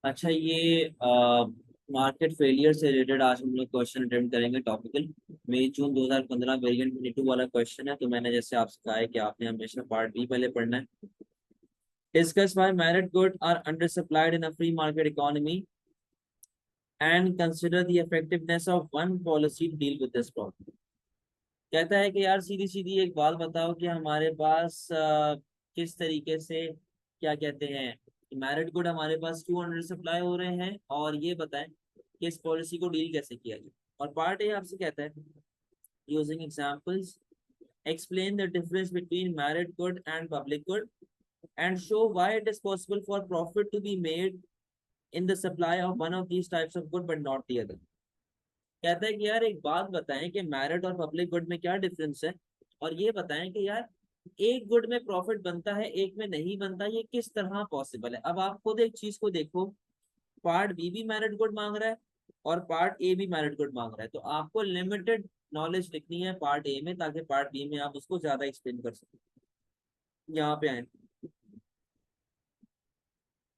अच्छा, ये market failure से रिलेटेड आज हम लोग क्वेश्चन अटेम्प्ट करेंगे। टॉपिकल मई जून 2015 वेरिएंट 22 वाला क्वेश्चन है। तो मैंने जैसे आपसे कहा है कि आपने हमेशा पार्ट बी पहले पढ़ना है। Discuss why merit good are under supplied in a free market economy and consider the effectiveness of one policy to deal with this problem. कहता है कि यार सीधी सीधी एक बात बताओ कि हमारे पास किस तरीके से क्या कहते हैं मैरिड गुड हमारे पास क्यों अंडर सप्लाई हो रहे हैं, और ये बताएं कि इस पॉलिसी को डील कैसे किया जाए। और पार्ट ए आपसे कहता है using examples explain the difference between merit good and public good and show why it is possible for profit to be made in the supply of one of these types of good but not the other. कहता है कि यार एक बात बताएं कि married और public good में क्या डिफरेंस है, और ये बताएं कि यार एक गुड में प्रॉफिट बनता है एक में नहीं बनता, ये किस तरह पॉसिबल है। अब आप खुद एक चीज को देखो, पार्ट बी भी मैरिड गुड मांग रहा है और पार्ट ए भी मैरिड गुड मांग रहा है, तो आपको लिमिटेड नॉलेज लिखनी है पार्ट ए में ताकि पार्ट बी में आप उसको ज्यादा एक्सप्लेन कर सकें। यहाँ पे आए,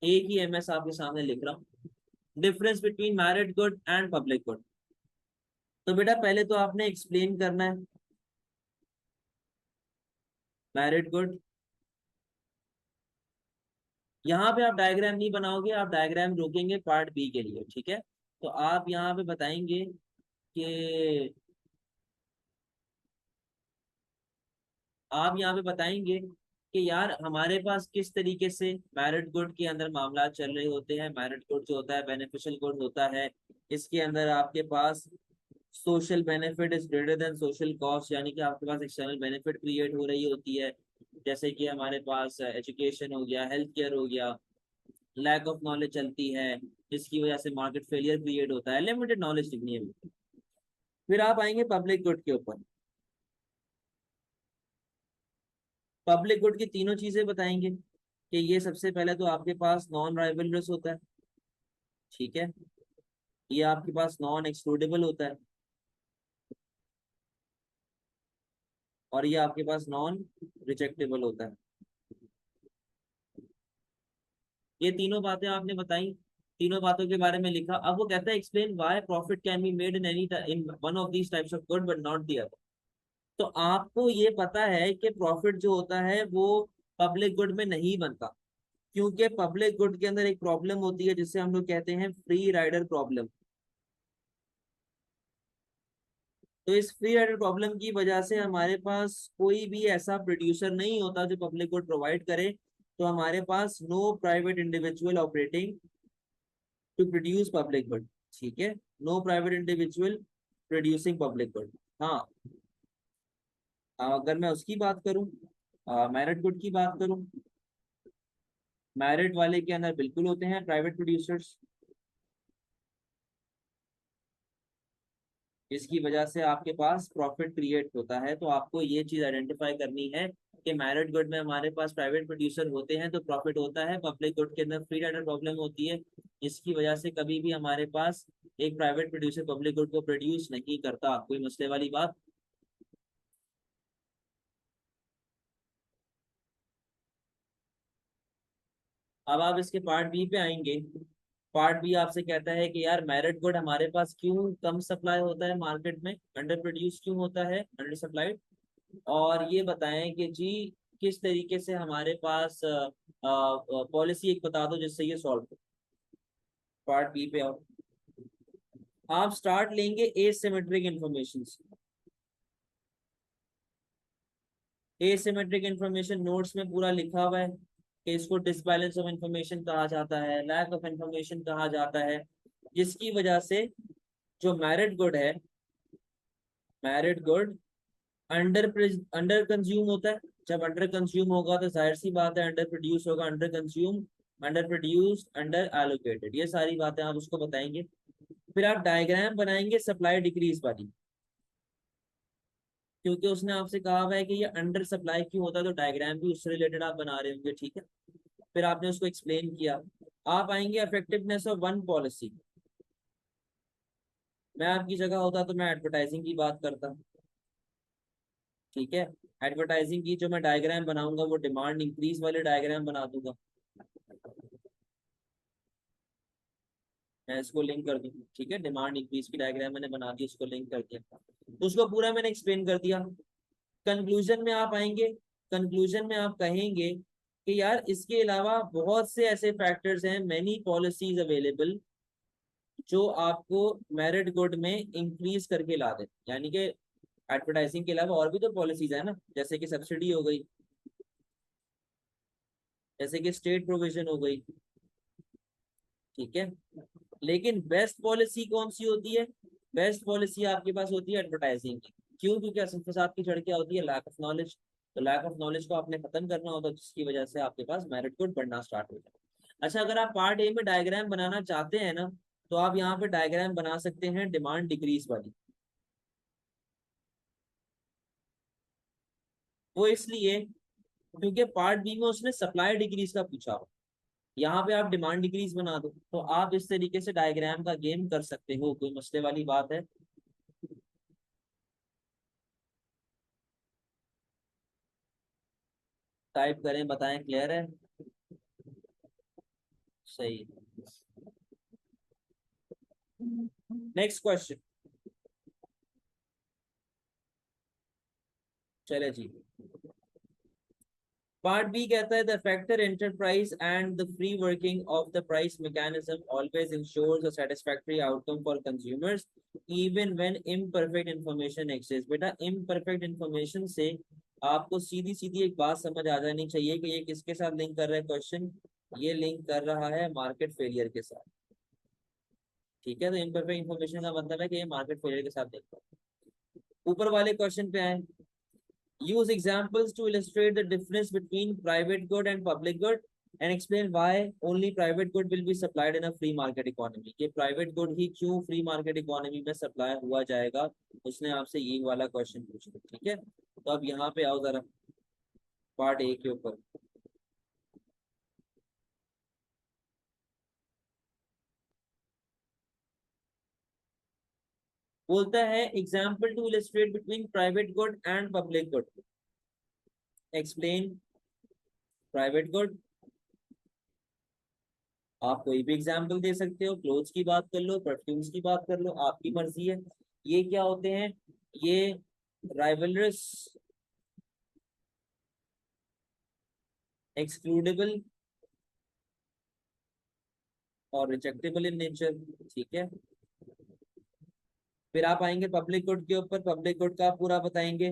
एक ही एमएस आपके सामने लिख रहा हूँ, difference between merit good and public good. तो बेटा पहले तो आपने एक्सप्लेन करना है मैरिड गुड। यहाँ पे आप डायग्राम नहीं बनाओगे, आप डायग्राम रोकेंगे पार्ट बी के लिए, ठीक है। तो आप यहाँ पे बताएंगे कि आप यहाँ पे बताएंगे कि यार हमारे पास किस तरीके से मैरिड गुड के अंदर मामला चल रहे होते हैं। मैरिड गुड जो होता है बेनिफिशियल गुड होता है, इसके अंदर आपके पास social benefit is greater than social cost, यानी कि आपके पास एक्सटर्नल बेनिफिट क्रिएट हो रही होती है। जैसे कि हमारे पास एजुकेशन हो गया, हेल्थ केयर हो गया, लैक ऑफ नॉलेज चलती है जिसकी वजह से मार्केट फेलियर क्रिएट होता है। लिमिटेड नॉलेज लिखनी है। फिर आप आएंगे पब्लिक गुड के ऊपर। पब्लिक गुड की तीनों चीजें बताएंगे कि ये सबसे पहले तो आपके पास नॉन राइवलरस होता है, ठीक है। ये आपके पास नॉन एक्सक्लूडेबल होता है और ये आपके पास नॉन रिजेक्टेबल होता है। ये तीनों बातें आपने बताई, तीनों बातों के बारे में लिखा। अब वो कहता है explain why profit can be made in any in one of these types of good but not the other. तो आपको ये पता है कि प्रॉफिट जो होता है वो पब्लिक गुड में नहीं बनता, क्योंकि पब्लिक गुड के अंदर एक प्रॉब्लम होती है जिसे हम लोग कहते हैं फ्री राइडर प्रॉब्लम। तो इस फ्री राइडर प्रॉब्लम की वजह से हमारे पास कोई भी ऐसा प्रोड्यूसर नहीं होता जो पब्लिक गुड प्रोवाइड करे। तो हमारे पास no private individual operating to produce public good, ठीक है। No private individual producing public good. हाँ, अगर मैं उसकी बात करूं, मैरिट गुड की बात करूं, मैरिट वाले के अंदर बिल्कुल होते हैं प्राइवेट प्रोड्यूसर्स, जिसकी वजह से आपके पास प्रॉफिट क्रिएट होता है। तो आपको ये चीज आइडेंटिफाई करनी है कि मैरिट गुड में हमारे पास प्राइवेट प्रोड्यूसर होते हैं तो प्रॉफिट होता है, पब्लिक गुड के अंदर फ्री राइडर प्रॉब्लम होती है, जिसकी वजह से कभी भी हमारे पास एक प्राइवेट प्रोड्यूसर पब्लिक गुड को प्रोड्यूस नहीं करता। कोई मसले वाली बात। अब आप इसके पार्ट बी पे आएंगे। पार्ट बी आपसे कहता है कि यार मैरिट गुड हमारे पास क्यों कम सप्लाई होता है मार्केट में, अंडर प्रोड्यूस क्यों होता है, अंडर सप्लाइड। और ये बताएं कि जी किस तरीके से हमारे पास पॉलिसी एक बता दो जिससे ये सॉल्व हो। पार्ट बी पे आओ। आप स्टार्ट लेंगे एसिमेट्रिक इंफॉर्मेशन से। एसिमेट्रिक इंफॉर्मेशन नोट्स में पूरा लिखा हुआ है कि इसको डिसबैलेंस ऑफ इंफॉर्मेशन कहा जाता है, लैक ऑफ इंफॉर्मेशन कहा जाता है, जिसकी वजह से जो मैरिट गुड है, merit good under under consume होता है। जब अंडर कंज्यूम होगा तो जाहिर सी बात है अंडर प्रोड्यूस होगा, under consume, under produced, under allocated, ये सारी बातें आप उसको बताएंगे। फिर आप डायग्राम बनाएंगे सप्लाई डिक्रीज वाली, क्योंकि उसने आपसे कहा हुआ है कि ये अंडर सप्लाई क्यों होता है, तो डायग्राम भी उससे रिलेटेड आप बना रहे होंगे, ठीक है। फिर आपने उसको एक्सप्लेन किया। आप आएंगे इफेक्टिवनेस ऑफ वन पॉलिसी। मैं आपकी जगह होता तो मैं एडवर्टाइजिंग की बात करता, ठीक है। एडवर्टाइजिंग की जो मैं डायग्राम बनाऊंगा वो डिमांड इंक्रीज वाले डायग्राम बना दूंगा। मैं इसको लिंक कर दूँ, ठीक है, डिमांड इंक्रीज की डायग्राम मैंने बना दी, उसको लिंक कर दिया, तो उसको पूरा मैंने एक्सप्लेन कर दिया। कंक्लूजन में आप आएंगे, कंक्लूजन में आप कहेंगे कि यार इसके अलावा बहुत से ऐसे फैक्टर्स हैं, मैनी पॉलिसीज अवेलेबल, जो आपको मेरिट गुड में इंक्रीज करके ला दे, यानी कि एडवर्टाइजिंग के अलावा और भी तो पॉलिसीज है ना, जैसे कि सब्सिडी हो गई, जैसे कि स्टेट प्रोविजन हो गई, ठीक है। लेकिन बेस्ट पॉलिसी कौन सी होती है? बेस्ट पॉलिसी आपके पास होती है एडवर्टाइजिंग की। क्यों? क्योंकि असल फसाद की जड़ क्या होती है? Lack of knowledge. तो लैक ऑफ नॉलेज को आपने खत्म करना होता है, जिसकी वजह से आपके पास मेरिट कोड बढ़ना स्टार्ट हो जाए। अच्छा, अगर आप पार्ट ए में डायग्राम बनाना चाहते हैं ना, तो आप यहाँ पे डायग्राम बना सकते हैं डिमांड डिक्रीज वाली। वो इसलिए क्योंकि पार्ट बी में उसने सप्लाई डिक्रीज का पूछा हो, यहाँ पे आप डिमांड डिक्रीज बना दो, तो आप इस तरीके से डायग्राम का गेम कर सकते हो, कोई मसले वाली बात है? टाइप करें, बताएं, क्लियर है? सही। नेक्स्ट क्वेश्चन, चले जी। पार्ट बी कहता है the factor enterprise and the free working of the price mechanism always ensures a satisfactory outcome for consumers even when imperfect information exist. बेटा, इम्परफेक्ट इंफॉर्मेशन से आपको सीधी सीधी एक बात समझ आ जानी चाहिए कि ये किसके साथ लिंक कर रहा है क्वेश्चन? ये लिंक कर रहा है मार्केट फेलियर के साथ, ठीक है। तो इम्परफेक्ट इंफॉर्मेशन का मतलब है कि ये मार्केट फेलियर के साथ लिंक कर रहा है। ऊपर वाले क्वेश्चन पे आए, use examples to illustrate the difference between private good and public good and explain why only private good will be supplied in a free market economy। कि private good ही क्यों free market economy में supply हुआ जाएगा, उसने आपसे ये वाला question पूछा, ठीक है। तो अब यहाँ पे आओ जरा पार्ट ए के ऊपर। बोलता है example to illustrate between private good and public good, explain private good. आप कोई भी एग्जाम्पल दे सकते हो, क्लोथ्स की बात कर लो, परफ्यूम्स की बात कर लो, आपकी मर्जी है। ये क्या होते हैं? ये राइवलरस, एक्सक्लूडेबल और रिजेक्टेबल इन नेचर, ठीक है। फिर आप आएंगे पब्लिक गुड के ऊपर, पब्लिक गुड का पूरा बताएंगे।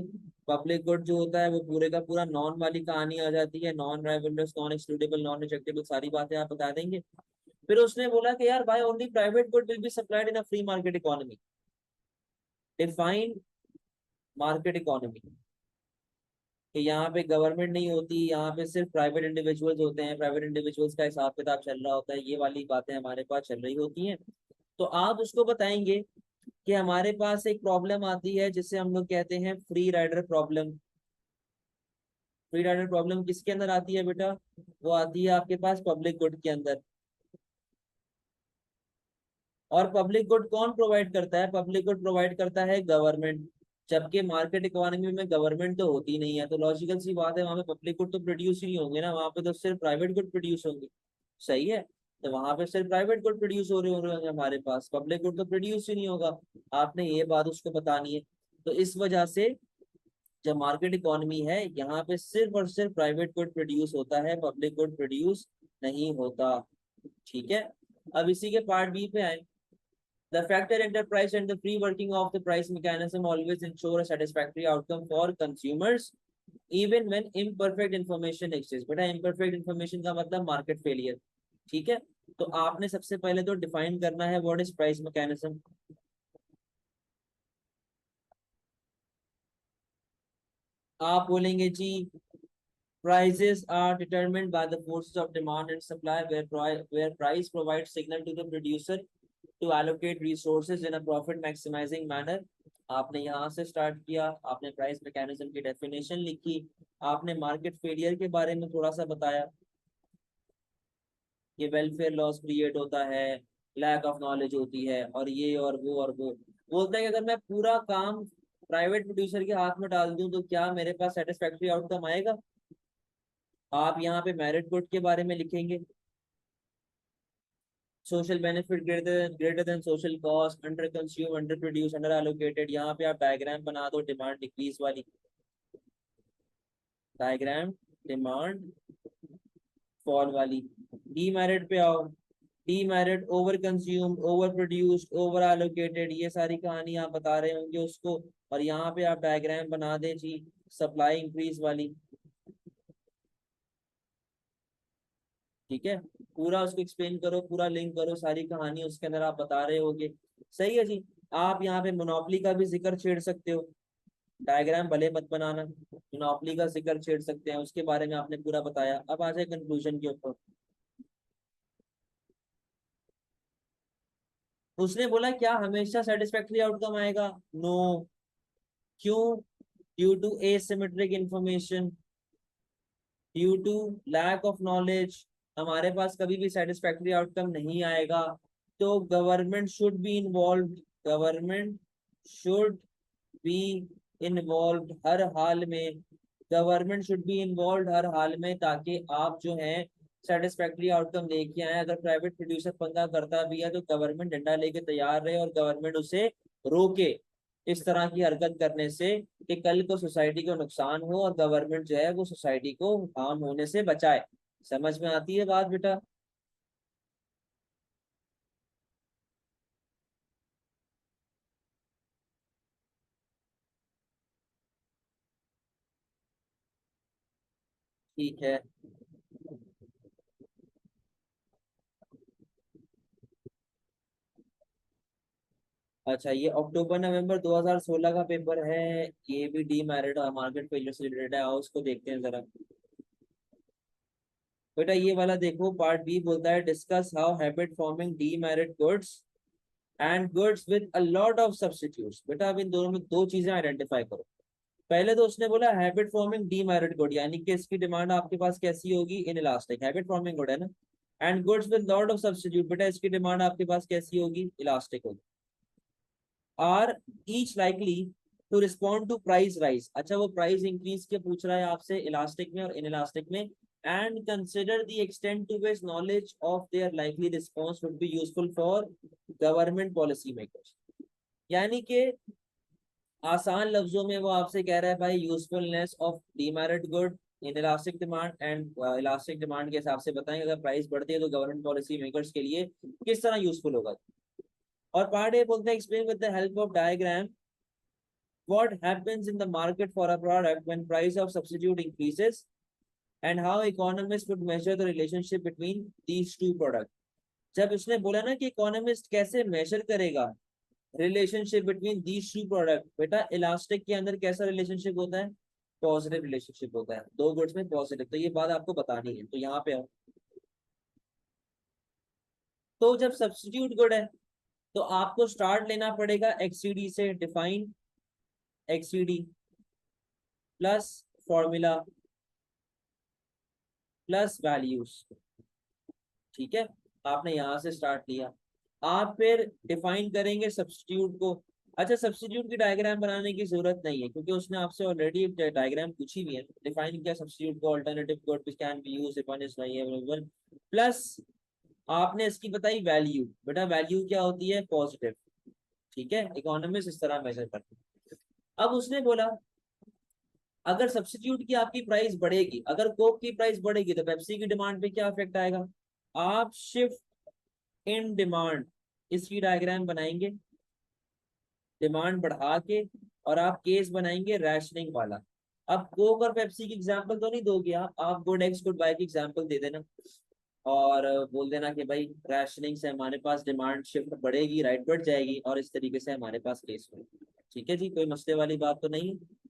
पब्लिक गुड जो होता है वो पूरे का पूरा नॉन वाली कहानी आ जाती है, non rivalrous, non excludable, non rejectable, सारी बातें आप बता देंगे। फिर उसने बोला कि यार भाई only private good will be supplied in a free market economy, define market economy. कि यहाँ पे गवर्नमेंट नहीं होती, यहाँ पे सिर्फ प्राइवेट इंडिविजुअल्स होते हैं, प्राइवेट इंडिविजुअल्स का हिसाब किताब चल रहा होता है, ये वाली बातें हमारे पास चल रही होती हैं। तो आप उसको बताएंगे कि हमारे पास एक प्रॉब्लम आती है जिसे हम लोग कहते हैं free rider problem. Free rider problem किसके अंदर आती है बेटा? वो आती है आपके पास पब्लिक गुड के अंदर। और पब्लिक गुड कौन प्रोवाइड करता है? पब्लिक गुड प्रोवाइड करता है गवर्नमेंट। जबकि मार्केट इकोनॉमी में गवर्नमेंट तो होती नहीं है, तो लॉजिकल सी बात है, वहां पे पब्लिक गुड तो प्रोड्यूस ही नहीं होंगे ना, वहां पे तो सिर्फ प्राइवेट गुड प्रोड्यूस होंगे। सही है। तो वहां पे सिर्फ प्राइवेट गुड प्रोड्यूस हो रहे होंगे, हमारे पास पब्लिक गुड तो प्रोड्यूस ही नहीं होगा। आपने ये बात उसको बतानी है। तो इस वजह से जब मार्केट इकोनॉमी है, यहाँ पे सिर्फ और सिर्फ प्राइवेट गुड प्रोड्यूस होता है, पब्लिक गुड प्रोड्यूस नहीं होता, ठीक है। अब इसी के पार्ट बी पे आए। The factor enterprise and the free working of the price mechanism always ensure a satisfactory outcome for consumers even when imperfect information exists। बेटा, imperfect information का मतलब मार्केट फेलियर, ठीक है। तो आपने सबसे पहले तो डिफाइन करना है व्हाट इज प्राइस मैकेनिज्म। आप बोलेंगे जी prices are determined by the forces of demand and supply where price provides signal to the producer to allocate resources in a profit maximizing manner। आपने यहाँ से स्टार्ट किया, आपने price mechanism की definition लिखी, आपने मार्केट फेलियर के बारे में थोड़ा सा बताया कि वेलफेयर लॉस क्रिएट होता है, लैक ऑफ नॉलेज होती है, और ये और वो और वो। बोलता है कि अगर मैं पूरा काम प्राइवेट प्रोड्यूसर के हाथ में डाल दूं तो क्या मेरे पास सेटिस्फैक्टरी आउटकम आएगा? आप यहाँ पे मेरिट गुड के बारे में लिखेंगे, social benefit greater than social cost, under consume, under produce, under allocated. यहाँ पे आप डायग्राम बना दो डिमांड डिक्रीज वाली, डायग्राम डिमांड फॉल वाली। डीमेरिट पे आओ, demerit over consumed, over produced, over allocated, ये सारी कहानी आप बता रहे होंगे उसको। और यहाँ पे आप डायग्राम बना दें जी सप्लाई इंक्रीज वाली, ठीक है। पूरा उसको एक्सप्लेन करो, पूरा लिंक करो, सारी कहानी उसके अंदर आप बता रहे होगे। सही है जी। आप यहाँ पे मोनोपोली का भी जिक्र छेड़ सकते हो, डायग्राम भले मत बनाना, मोनोपोली का जिक्र छेड़ सकते हैं, उसके बारे में आपने पूरा बताया। अब आ जाए कंक्लूजन के ऊपर। उसने बोला क्या हमेशा सेटिस्फैक्टरी आउटकम आएगा? नो। क्यों? Due to asymmetric information, due to lack of knowledge, हमारे पास कभी भी सेटिस्फैक्टरी आउटकम नहीं आएगा। तो government should be involve, government should be involve हर हाल में, गवर्नमेंट शुड बी इन्वॉल्व हर हाल में, ताकि आप जो है सेटिस्फैक्टरी आउटकम लेके आए। अगर प्राइवेट प्रोड्यूसर पंगा करता भी है तो गवर्नमेंट डंडा लेके तैयार रहे और गवर्नमेंट उसे रोके इस तरह की हरकत करने से, कि कल को सोसाइटी को नुकसान हो और गवर्नमेंट जो है वो सोसाइटी को हार्म होने से बचाए। समझ में आती है बात बेटा? ठीक है। अच्छा, ये अक्टूबर नवंबर 2016 का पेपर है। ये भी डी मैरिट और मार्केट फेलियर से रिलेटेड है, आओ उसको देखते हैं जरा। बेटा ये वाला देखो, पार्ट बी बोलता है discuss how habit forming D merit goods and goods with a lot of substitutes. बेटा अब इन दोनों में दो चीजें आइडेंटिफाई करो। पहले तो उसने बोला habit forming demerit good, यानी कि इसकी डिमांड आपके पास कैसी होगी? Inelastic, habit forming good है ना। And goods with lot of substitute, बेटा इसकी डिमांड आपके पास कैसी होगी? इलास्टिक होगी। Are each likely to respond to price rise, अच्छा वो प्राइस इंक्रीज के पूछ रहा है आपसे इलास्टिक में और इन इलास्टिक में। And consider the extent to which knowledge of their likely response would be useful for government policy makers. यानी कि आसान लफ्जों में वो आपसे कह रहा है भाई usefulness of demerit good in elastic demand and elastic demand के हिसाब से बताएंगे अगर प्राइस बढ़ती है तो गवर्नमेंट पॉलिसी मेकर्स के लिए किस तरह यूजफुल होगा। और पार्ट ए बोलते हैं explain with the help of diagram what happens in the market for a product when price of substitute increases and how economists would measure the relationship between these two products। जब उसने बोला ना कि economist कैसे major करेगा relationship between these two product, बेटा elastic के अंदर कैसा रिलेशनशिप होता है? पॉजिटिव रिलेशनशिप होता है, दो गुड्स में पॉजिटिव, तो ये बात आपको बतानी है। तो यहाँ पे आओ। तो जब सब्स्टिट्यूट गुड है तो आपको स्टार्ट लेना पड़ेगा एक्ससीडी से, define XCD plus formula plus values, ठीक है। आपने यहाँ से स्टार्ट लिया, आप फिर डिफाइन करेंगे सब्स्टिट्यूट को। अच्छा सब्स्टिट्यूट की डायग्राम बनाने की जरूरत नहीं है क्योंकि उसने आपसे ऑलरेडी डायग्राम पूछी भी है। डिफाइन किया सब्स्टिट्यूट को, alternative code which can be used if one is नहीं अवेलेबल, प्लस आपने इसकी बताई वैल्यू। बेटा वैल्यू क्या होती है? पॉजिटिव, ठीक है। इकोनॉमिस्ट इस तरह मेजर करते हैं। अब उसने बोला अगर सब्स्टिट्यूट की आपकी प्राइस बढ़ेगी, अगर कोक की प्राइस बढ़ेगी तो पेप्सी की डिमांड पे क्या इफेक्ट आएगा? आप शिफ्ट इन डिमांड, इसकी डायग्राम बनाएंगे डिमांड बढ़ा के, और आप केस बनाएंगे रैशनिंग वाला। अब कोक और पेप्सी की एग्जांपल तो नहीं दोगे आप गुड एक्स गुड बाय की एग्जांपल दे देना और बोल देना कि भाई रैशनिंग से हमारे पास डिमांड शिफ्ट बढ़ेगी, राइट, बढ़ जाएगी और इस तरीके से हमारे पास केस होगा। ठीक है जी, कोई मसले वाली बात तो नहीं है।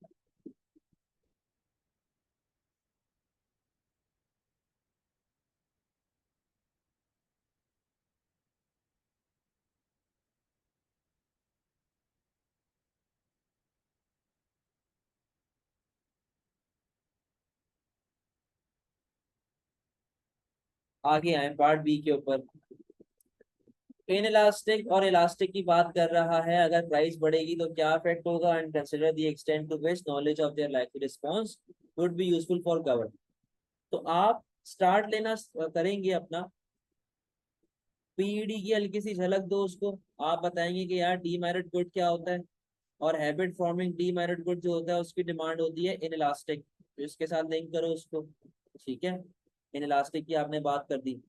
आगे आए पार्ट बी के ऊपर। इन इलास्टिक और इलास्टिक की बात कर रहा है, अगर प्राइस बढ़ेगी तो क्या इफेक्ट होगा and consider the extent to which knowledge of their likely response would be useful for government. तो आप स्टार्ट लेना करेंगे अपना पीईडी की हल्की सी झलक दो उसको। आप बताएंगे कि यार डीमेरिट गुड क्या होता है, और हैबिट फॉर्मिंग डीमेरिट गुड जो होता है उसकी डिमांड होती है इनइलास्टिक। तो इसके साथ लिंक करो उसको। ठीक है, इनइलास्टिक की आपने बात कर दी।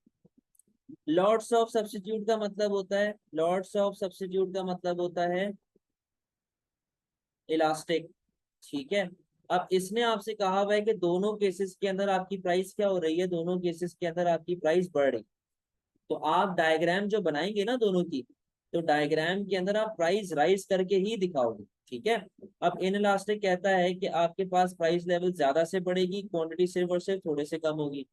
लॉट्स ऑफ सब्स्टिट्यूट का मतलब होता है, लॉट्स ऑफ सब्स्टिट्यूट का मतलब होता है इलास्टिक। ठीक है। अब इसने आपसे कहा हुआ है कि दोनों केसेस के अंदर आपकी प्राइस क्या हो रही है, दोनों केसेस के अंदर आपकी प्राइस बढ़ रही। तो आप डायग्राम जो बनाएंगे ना दोनों की, तो डायग्राम के अंदर आप प्राइस राइज करके ही दिखाओगे। ठीक है। अब इन इलास्टिक कहता है कि आपके पास प्राइस लेवल ज्यादा से बढ़ेगी, क्वांटिटी सिर्फ और सिर्फ थोड़े से कम होगी।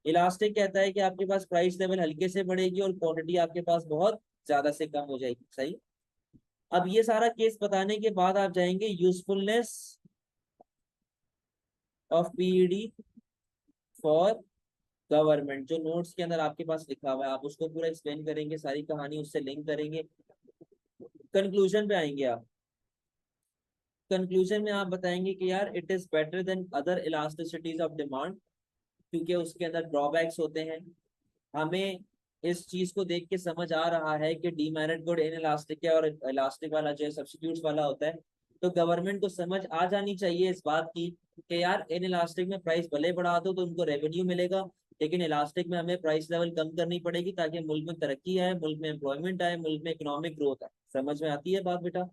इलास्टिक कहता है कि आपके पास प्राइस लेवल हल्के से बढ़ेगी और क्वांटिटी आपके पास बहुत ज्यादा से कम हो जाएगी। सही। अब ये सारा केस बताने के बाद आप जाएंगे usefulness of PED for government. जो नोट्स के अंदर आपके पास लिखा हुआ है आप उसको पूरा एक्सप्लेन करेंगे, सारी कहानी उससे लिंक करेंगे। कंक्लूजन पे आएंगे आप। कंक्लूजन में आप बताएंगे कि यार it is better than other इलास्टिसिटीज of demand, क्योंकि उसके अंदर ड्रॉबैक्स होते हैं। हमें इस चीज को देख के समझ आ रहा है कि डीमेरिट गुड इन इलास्टिक है और इलास्टिक वाला जो है सब्स्टिट्यूट्स वाला होता है। तो गवर्नमेंट को समझ आ जानी चाहिए इस बात की कि यार इन इलास्टिक में प्राइस भले बढ़ा दो तो उनको रेवेन्यू मिलेगा, लेकिन इलास्टिक में हमें प्राइस लेवल कम करनी पड़ेगी ताकि मुल्क में तरक्की आए, मुल्क में एम्प्लॉयमेंट आए, मुल्क में इकोनॉमिक ग्रोथ आए। समझ में आती है बात बेटा?